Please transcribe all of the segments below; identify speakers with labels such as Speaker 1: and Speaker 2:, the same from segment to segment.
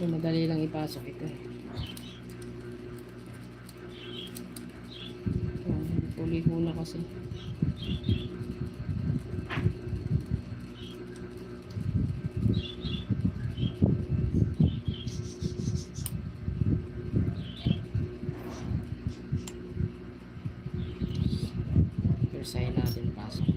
Speaker 1: Ito madali lang ipasok ito. Tuloy ko na kasi. Persahin natin pasok.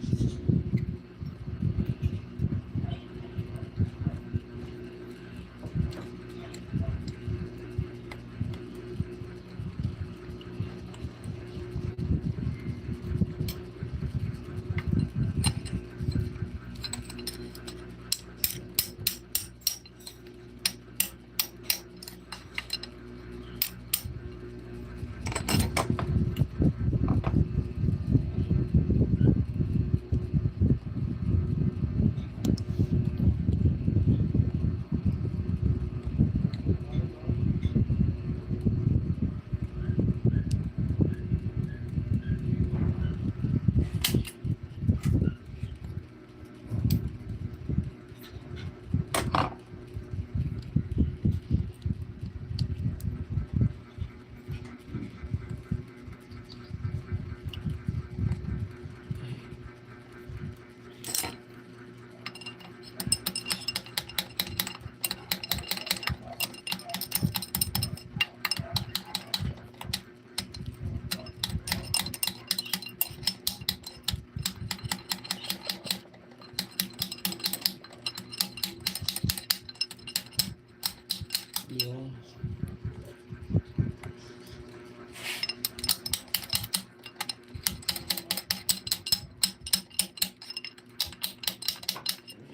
Speaker 1: Yung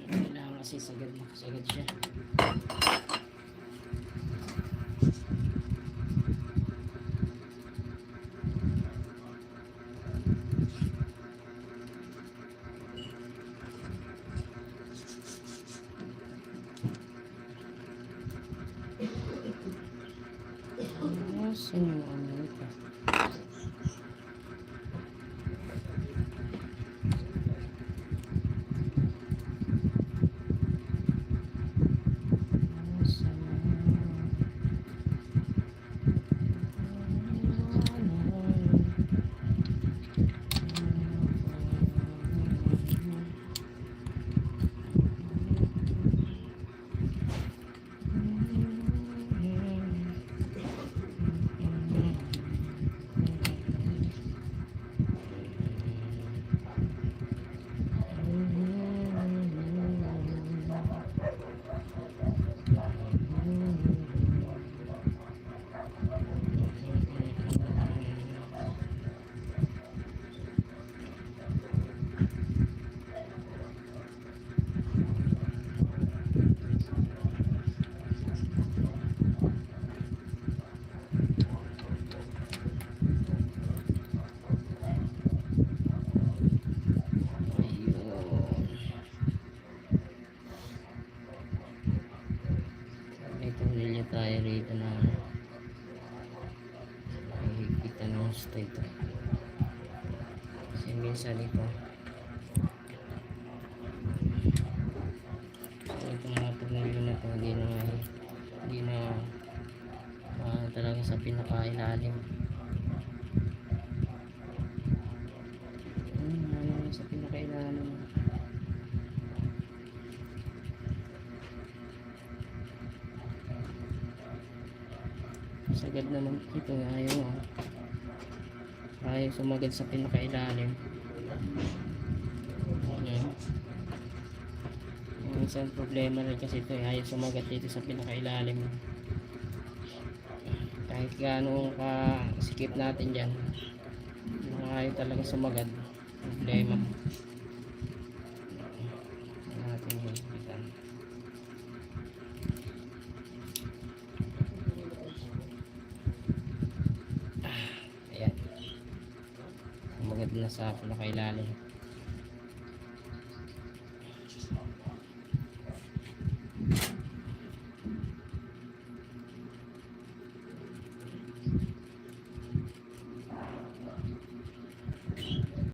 Speaker 1: kailangan kasi sagad siya. Saan yung ano ito? Tayo rito na nakikita ng gusto ito kasi minsan ito mga tornilyo na ito hindi na talaga sa pinakailalim sa pinakailalim sagad naman ito ayaw sumagad sa pinakailalim. Minsan problema rin kasi ito ayaw sumagat dito sa pinakailalim kahit gaano sikip natin dyan ayaw talaga sumagad. Problema natin yun. Ayan sumagad na sa pinakailalim.